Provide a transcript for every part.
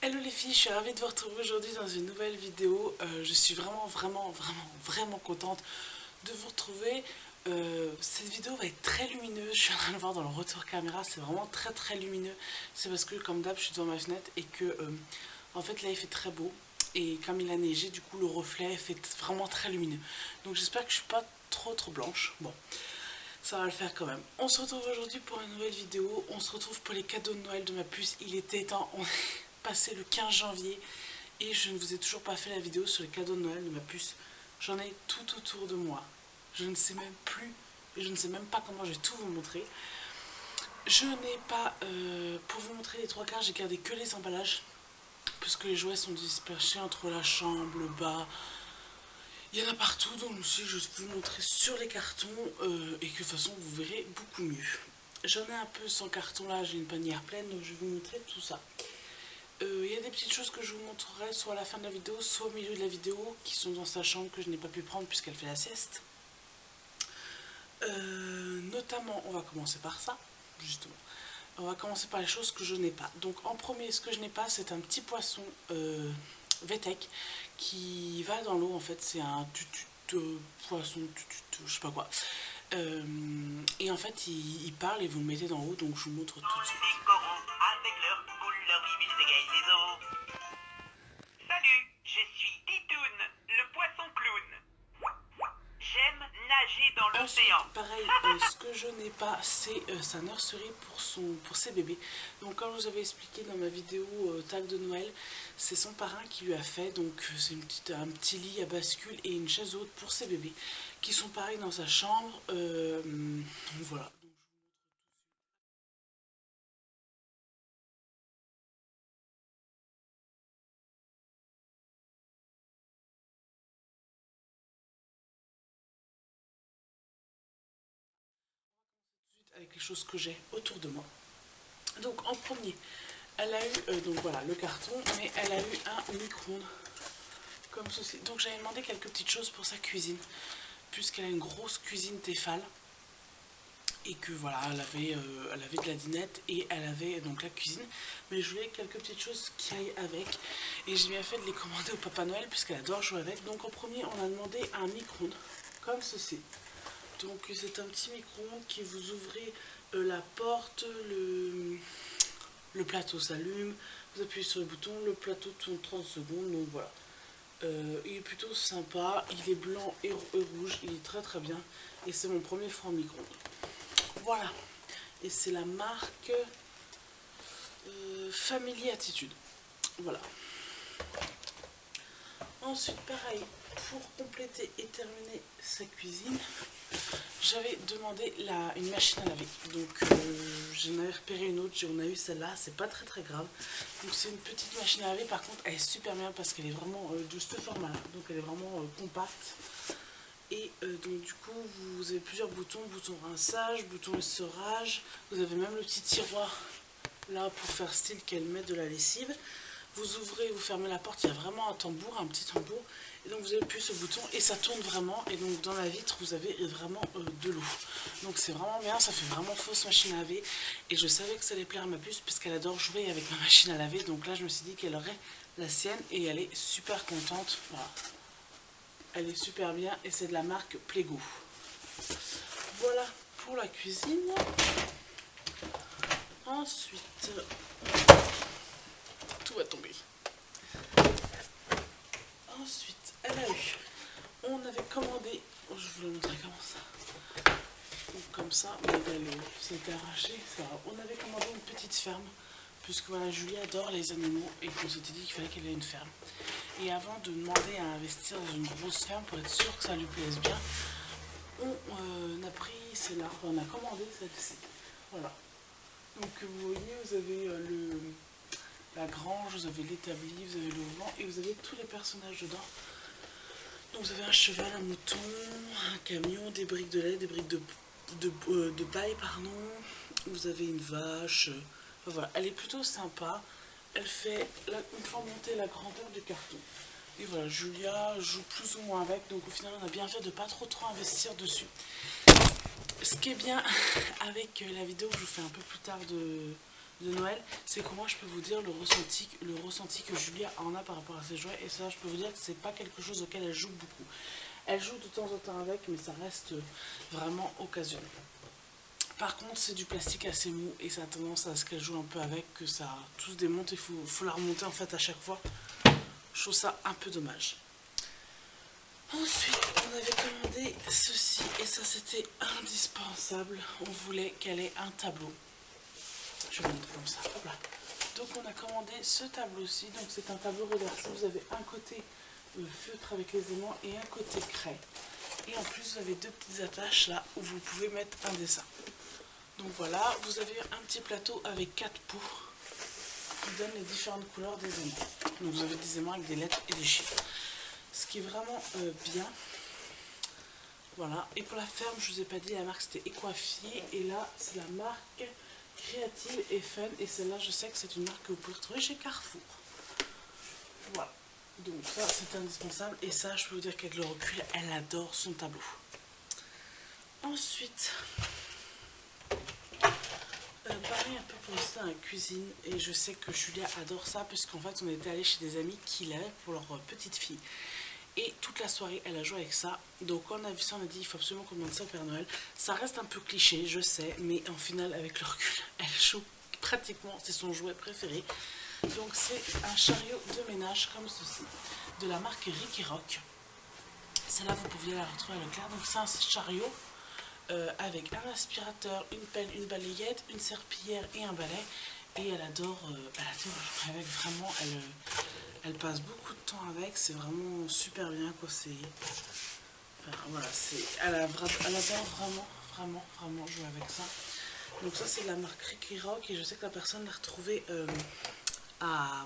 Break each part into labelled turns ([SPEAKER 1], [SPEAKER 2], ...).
[SPEAKER 1] Hello les filles, je suis ravie de vous retrouver aujourd'hui dans une nouvelle vidéo. Je suis vraiment contente de vous retrouver. Cette vidéo va être très lumineuse, je suis en train de le voir dans le retour caméra, c'est vraiment très lumineux. C'est parce que comme d'hab je suis devant ma fenêtre et que en fait là il fait très beau. Et comme il a neigé, du coup le reflet fait vraiment très lumineux. Donc j'espère que je suis pas trop blanche. Bon, ça va le faire quand même. On se retrouve aujourd'hui pour une nouvelle vidéo. On se retrouve pour les cadeaux de Noël de ma puce. Il était temps, on est passé le 15 janvier et je ne vous ai toujours pas fait la vidéo sur les cadeaux de Noël de ma puce. J'en ai tout autour de moi. Je ne sais même plus, je ne sais même pas comment je vais tout vous montrer. Je n'ai pas, pour vous montrer les trois quarts, j'ai gardé que les emballages puisque les jouets sont dispersés entre la chambre, le bas. Il y en a partout, donc je vais vous montrer sur les cartons et que de toute façon vous verrez beaucoup mieux. J'en ai un peu sans carton là, j'ai une panière pleine, donc je vais vous montrer tout ça. Il y a des petites choses que je vous montrerai soit à la fin de la vidéo, soit au milieu de la vidéo, qui sont dans sa chambre que je n'ai pas pu prendre puisqu'elle fait la sieste. Notamment, on va commencer par ça, justement. On va commencer par les choses que je n'ai pas. Donc en premier, ce que je n'ai pas, c'est un petit poisson Vetec qui va dans l'eau. En fait, c'est un poisson, je sais pas quoi. Et en fait, il parle et vous le mettez dans l'eau, donc je vous montre tout de suite.
[SPEAKER 2] Les coraux, avec leurs boules, leurs billes, ils égayent les eaux. Salut, je suis Titoun, le poisson clown. J'aime nager dans l'océan.
[SPEAKER 1] Ensuite, pareil, ce que je n'ai pas, c'est sa nurserie pour ses bébés. Donc, comme je vous avais expliqué dans ma vidéo tag de Noël, c'est son parrain qui lui a fait. Donc, c'est un petit lit à bascule et une chaise haute pour ses bébés qui sont pareils dans sa chambre. Donc, voilà. Avec les choses que j'ai autour de moi. Donc, en premier, elle a eu donc voilà le carton, mais elle a eu un micro-ondes comme ceci. Donc j'avais demandé quelques petites choses pour sa cuisine, puisqu'elle a une grosse cuisine Tefal et que voilà, elle avait de la dinette et elle avait donc la cuisine, mais je voulais quelques petites choses qui aillent avec et j'ai bien fait de les commander au Papa Noël puisqu'elle adore jouer avec. Donc en premier, on a demandé un micro-ondes comme ceci. Donc c'est un petit micro-ondes qui vous ouvrez la porte, le plateau s'allume, vous appuyez sur le bouton, le plateau tourne 30 secondes, donc voilà. Il est plutôt sympa, il est blanc et rouge, il est très bien et c'est mon premier franc micro-ondes. Voilà, et c'est la marque Family Attitude. Voilà. Ensuite, pareil, pour compléter et terminer sa cuisine, j'avais demandé une machine à laver. Donc, j'en avais repéré une autre, on a eu celle-là, c'est pas très grave. Donc, c'est une petite machine à laver, par contre, elle est super bien parce qu'elle est vraiment de ce format-là. Donc, elle est vraiment compacte. Et donc du coup vous avez plusieurs boutons, bouton rinçage, bouton essorage, vous avez même le petit tiroir là pour faire style qu'elle met de la lessive. Vous ouvrez, vous fermez la porte, il y a vraiment un tambour, un petit tambour, et donc vous appuyez ce bouton et ça tourne vraiment, et donc dans la vitre vous avez vraiment de l'eau. Donc c'est vraiment bien, ça fait vraiment fausse machine à laver, et je savais que ça allait plaire à ma puce puisqu'elle adore jouer avec ma machine à laver, donc là je me suis dit qu'elle aurait la sienne et elle est super contente. Voilà. Elle est super bien et c'est de la marque Plego. Voilà pour la cuisine. Ensuite, tout va tomber. Ensuite, elle a eu. On avait commandé. Oh, je vous le montrer comment ça. Comme ça, mais c'était arraché. On avait commandé une petite ferme. Puisque voilà, Julie adore les animaux et qu'on s'était dit qu'il fallait qu'elle ait une ferme. Et avant de demander à investir dans une grosse ferme pour être sûr que ça lui plaise bien, on a pris celle-là, on a commandé celle-ci. Voilà. Donc vous voyez, vous avez la grange, vous avez l'établi, vous avez le vent et vous avez tous les personnages dedans. Donc vous avez un cheval, un mouton, un camion, des briques de lait, des briques de paille, pardon. Vous avez une vache. Enfin, voilà, elle est plutôt sympa. Elle fait une fois montée la grandeur du carton. Et voilà, Julia joue plus ou moins avec, donc au final on a bien fait de pas trop investir dessus. Ce qui est bien avec la vidéo que je vous fais un peu plus tard de Noël, c'est comment je peux vous dire le ressenti que Julia en a par rapport à ses jouets. Et ça, je peux vous dire que c'est pas quelque chose auquel elle joue beaucoup. Elle joue de temps en temps avec, mais ça reste vraiment occasionnel. Par contre, c'est du plastique assez mou et ça a tendance à ce qu'elle joue un peu avec, que ça tout se démonte. Il faut la remonter en fait à chaque fois. Je trouve ça un peu dommage. Ensuite, on avait commandé ceci et ça c'était indispensable. On voulait qu'elle ait un tableau. Je vais vous montrer comme ça. Hop là. Donc on a commandé ce tableau-ci. Donc c'est un tableau reversé. Vous avez un côté feutre avec les aimants et un côté craie. Et en plus vous avez deux petites attaches là où vous pouvez mettre un dessin. Donc voilà, vous avez un petit plateau avec 4 pots qui donnent les différentes couleurs des aimants. Donc vous avez des aimants avec des lettres et des chiffres. Ce qui est vraiment bien. Voilà. Et pour la ferme, je vous ai pas dit, la marque c'était Equafier. Et là, c'est la marque Créative et Fun. Et celle-là, je sais que c'est une marque que vous pouvez retrouver chez Carrefour. Voilà. Donc ça, c'est indispensable. Et ça, je peux vous dire qu'avec le recul, elle adore son tableau. Ensuite, pareil un peu pour ça, la cuisine. Et je sais que Julia adore ça, puisqu'en fait, on était allé chez des amis qui l'avaient pour leur petite fille. Et toute la soirée, elle a joué avec ça. Donc quand on a vu ça, on a dit il faut absolument qu'on demande ça au Père Noël. Ça reste un peu cliché, je sais, mais en final, avec le recul, elle joue pratiquement, c'est son jouet préféré. Donc c'est un chariot de ménage comme ceci, de la marque Ricky Rock. Celle-là, vous pouviez la retrouver à Leclerc. Donc c'est un chariot avec un aspirateur, une pelle, une balayette, une serpillière et un balai. Et elle adore jouer avec, vraiment, elle passe beaucoup de temps avec, c'est vraiment super bien quoi, c'est... Enfin, voilà, elle adore vraiment jouer avec ça. Donc ça c'est la marque Ricky Rock et je sais que la personne l'a retrouvée à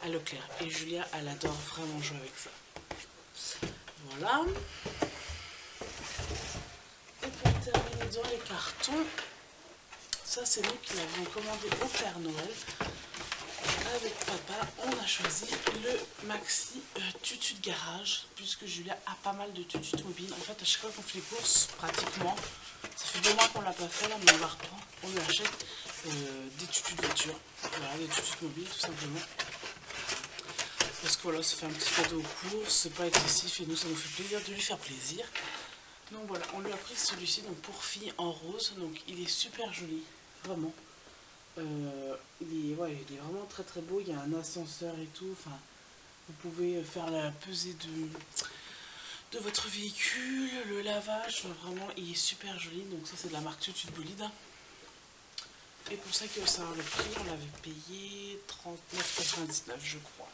[SPEAKER 1] Leclerc. Et Julia, elle adore vraiment jouer avec ça. Voilà. Et pour terminer dans les cartons, ça c'est nous qui l'avons commandé au Père Noël. Avec papa, on a choisi le maxi tutu de garage, puisque Julia a pas mal de tutus de mobile. En fait, à chaque fois qu'on fait les courses, pratiquement, ça fait 2 mois qu'on l'a pas fait, là, mais on la reprend. On lui achète des tutus de voiture, voilà, des tutus de mobile, tout simplement. Parce que voilà, ça fait un petit cadeau aux courses, c'est pas excessif, et nous, ça nous fait plaisir de lui faire plaisir. Donc voilà, on lui a pris celui-ci, donc pour fille en rose, donc il est super joli, vraiment. Il est vraiment très très beau, il y a un ascenseur et tout, enfin, vous pouvez faire la pesée de votre véhicule, le lavage, vraiment il est super joli, donc ça c'est de la marque Tutu de Bolide. Et pour ça qu'il faut savoir le prix, on l'avait payé 39,99 je crois.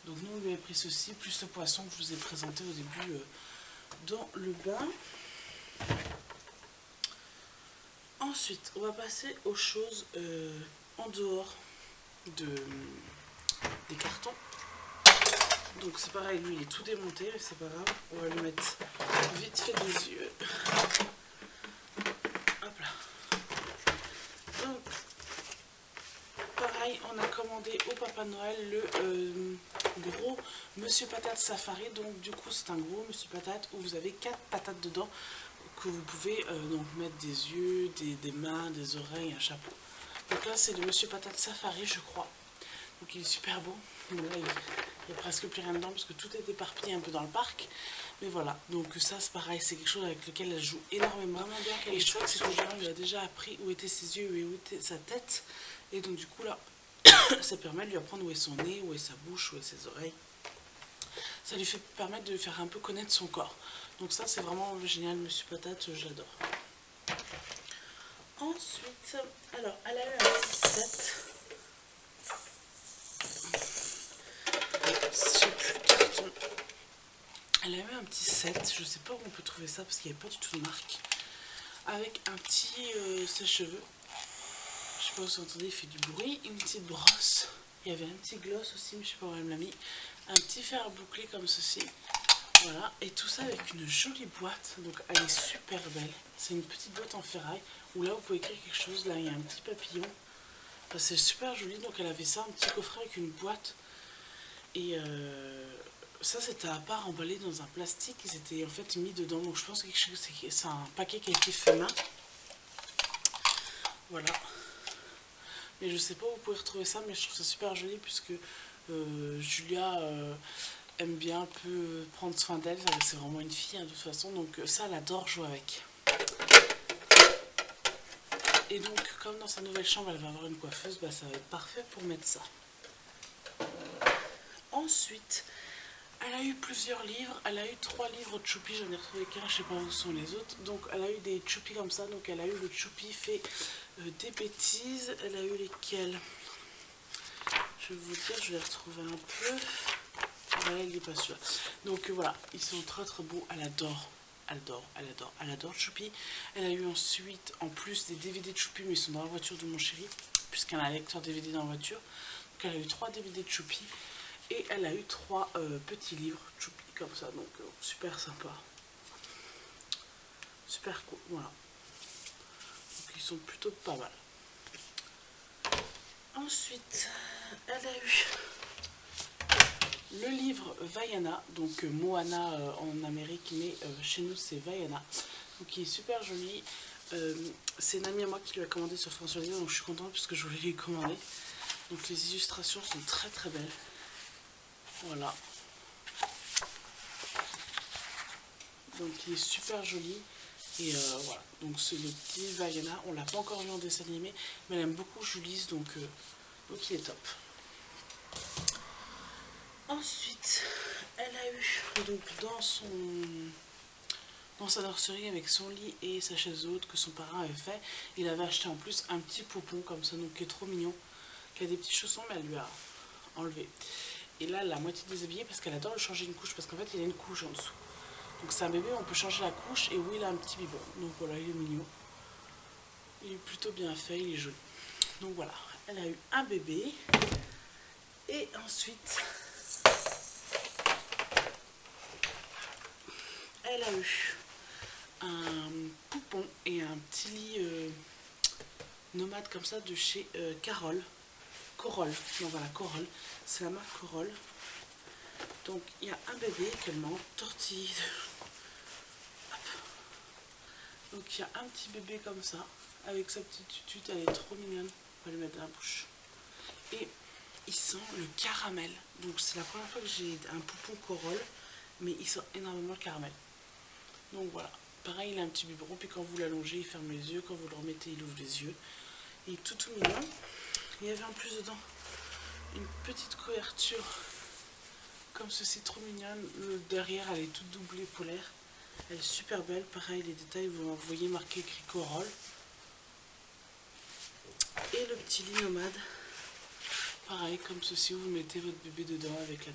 [SPEAKER 1] Donc nous on lui avait pris ceci, plus le poisson que je vous ai présenté au début dans le bain. Ensuite, on va passer aux choses en dehors des cartons. Donc c'est pareil, lui il est tout démonté, mais c'est pas grave. On va lui mettre vite fait des yeux. Hop là. Donc, pareil, on a commandé au Papa Noël le gros Monsieur Patate Safari. Donc du coup c'est un gros Monsieur Patate où vous avez 4 patates dedans, que vous pouvez donc mettre des yeux, des mains, des oreilles, un chapeau. Donc là c'est le Monsieur Patate Safari je crois. Donc il est super beau. Donc là il n'y a presque plus rien dedans parce que tout est éparpillé un peu dans le parc. Mais voilà, donc ça c'est pareil, c'est quelque chose avec lequel elle joue énormément. Vraiment bien. Et je trouve que c'est que lui a déjà appris où étaient ses yeux et où était sa tête. Et donc du coup là, ça permet de lui apprendre où est son nez, où est sa bouche, où est ses oreilles. Ça lui fait permettre de lui faire un peu connaître son corps. Donc ça c'est vraiment génial, Monsieur Patate, je l'adore. Ensuite, alors elle a eu un petit set. Elle a eu un petit set, je sais pas où on peut trouver ça parce qu'il n'y avait pas du tout de marque. Avec un petit sèche-cheveux. Je sais pas si vous entendez, il fait du bruit. Une petite brosse. Il y avait un petit gloss aussi, mais je sais pas où elle me l'a mis. Un petit fer bouclé comme ceci. Voilà, et tout ça avec une jolie boîte, donc elle est super belle. C'est une petite boîte en ferraille, où là vous pouvez écrire quelque chose, là il y a un petit papillon. Enfin, c'est super joli, donc elle avait ça, un petit coffret avec une boîte. Et ça c'était à part emballé dans un plastique, et c'était en fait mis dedans, donc je pense que c'est un paquet qui a été fait main. Voilà. mais je sais pas où vous pouvez retrouver ça, mais je trouve ça super joli puisque Julia aime bien un peu prendre soin d'elle, c'est vraiment une fille hein, de toute façon, donc ça elle adore jouer avec. Et donc comme dans sa nouvelle chambre elle va avoir une coiffeuse, bah, ça va être parfait pour mettre ça. Ensuite, elle a eu plusieurs livres, elle a eu 3 livres de Choupi, j'en ai retrouvé qu'un, je sais pas où sont les autres. Donc elle a eu des Choupi comme ça, donc elle a eu le Choupi fait des bêtises. Elle a eu lesquels? Je vais vous dire, je vais les retrouver un peu. Voilà, il n'est pas sûr. Donc voilà, ils sont très très beaux, elle adore. Elle adore Choupi. Elle a eu ensuite, en plus des DVD de Choupi, mais ils sont dans la voiture de mon chéri, puisqu'elle a un lecteur DVD dans la voiture. Donc elle a eu 3 DVD de Choupi. Et elle a eu 3 petits livres Choupi comme ça, donc super sympa. Super cool, voilà. Donc ils sont plutôt pas mal. Ensuite, elle a eu le livre Vaiana, donc Moana en Amérique, mais chez nous c'est Vaiana. Donc il est super joli. C'est une amie à moi qui lui a commandé sur France Video, donc je suis contente parce que je voulais lui commander. Donc les illustrations sont très très belles. Voilà. Donc il est super joli. Et voilà, donc c'est le petit Vaiana. On l'a pas encore vu en dessin animé, mais elle aime beaucoup Julie, donc il est top. Ensuite, elle a eu donc dans sa nurserie avec son lit et sa chaise haute que son parrain avait fait, il avait acheté en plus un petit poupon comme ça, donc qui est trop mignon, qui a des petits chaussons, mais elle lui a enlevé. Et là, elle l'a moitié déshabillée parce qu'elle adore le changer une couche, parce qu'en fait, il y a une couche en dessous. Donc c'est un bébé, on peut changer la couche, et oui, il a un petit biberon. Donc voilà, il est mignon. Il est plutôt bien fait, il est joli. Donc voilà, elle a eu un bébé. Et ensuite, elle a eu un poupon et un petit lit nomade comme ça de chez Corolle. Donc voilà, Corolle. C'est la marque Corolle. Donc il y a un bébé qu'elle m'a entortillé. Donc il y a un petit bébé comme ça, avec sa petite tutute, elle est trop mignonne. On va lui mettre dans la bouche. Et il sent le caramel. Donc c'est la première fois que j'ai un poupon Corolle, mais il sent énormément le caramel. Donc voilà, pareil, il a un petit biberon, puis quand vous l'allongez, il ferme les yeux, quand vous le remettez, il ouvre les yeux. Il est tout mignon. Il y avait en plus dedans une petite couverture comme ceci, trop mignonne. Derrière, elle est toute doublée polaire. Elle est super belle, pareil, les détails, vous voyez marqué écrit Corolle. Et le petit lit nomade, pareil, comme ceci, vous mettez votre bébé dedans avec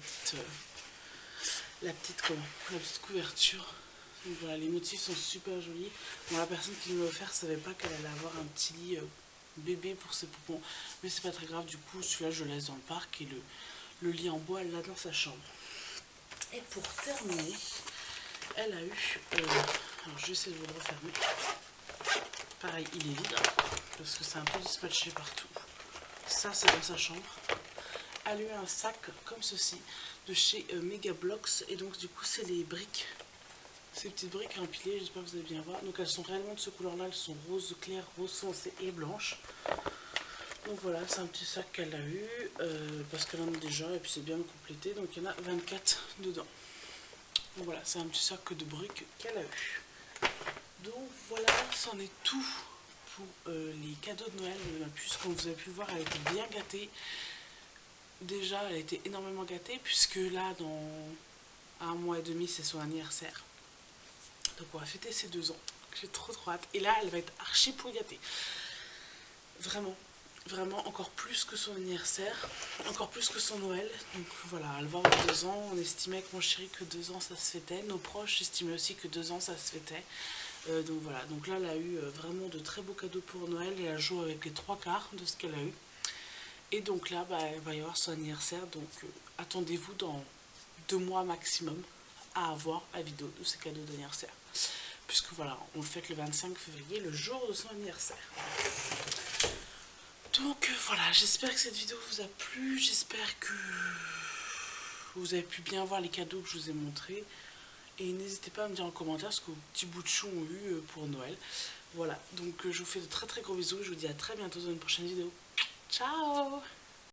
[SPEAKER 1] la petite couverture. Donc voilà, les motifs sont super jolis. Bon, la personne qui me l'a offert ne savait pas qu'elle allait avoir un petit lit bébé pour ses poupons, mais c'est pas très grave, du coup celui-là je le laisse dans le parc, et le lit en bois elle l'a dans sa chambre. Et pour terminer, elle a eu, alors je vais essayer de vous le refermer, pareil il est vide, parce que c'est un peu dispatché partout, ça c'est dans sa chambre. Elle a eu un sac comme ceci, de chez Megablocks, et donc du coup c'est les briques, ces petites briques empilées, j'espère que vous allez bien voir. Donc elles sont réellement de ce couleur là, elles sont rose clair, rose foncé et blanche. Donc voilà, c'est un petit sac qu'elle a eu, parce qu'elle en a déjà, et puis c'est bien complété, donc il y en a 24 dedans. Donc voilà, c'est un petit sac de briques qu'elle a eu. Donc voilà, c'en est tout pour les cadeaux de Noël de ma puce. Comme vous avez pu voir, elle était bien gâtée. Déjà, elle a été énormément gâtée, puisque là, dans 1 mois et demi, c'est son anniversaire. Donc on va fêter ses 2 ans. J'ai trop hâte. Et là, elle va être archi pour gâter. Vraiment. Vraiment encore plus que son anniversaire, encore plus que son Noël. Donc voilà, elle va avoir 2 ans. On estimait avec mon chéri que 2 ans ça se fêtait. Nos proches estimaient aussi que 2 ans ça se fêtait. Donc voilà, donc là elle a eu vraiment de très beaux cadeaux pour Noël, et elle joue avec les 3/4 de ce qu'elle a eu. Et donc là, bah, il va y avoir son anniversaire, donc attendez-vous dans 2 mois maximum à avoir la vidéo de ses cadeaux d'anniversaire. Puisque voilà, on le fête le 25 février, le jour de son anniversaire. Donc voilà, j'espère que cette vidéo vous a plu, j'espère que vous avez pu bien voir les cadeaux que je vous ai montrés. Et n'hésitez pas à me dire en commentaire ce que vos petits bouts de chou ont eu pour Noël. Voilà, donc je vous fais de très gros bisous, je vous dis à très bientôt dans une prochaine vidéo. Ciao!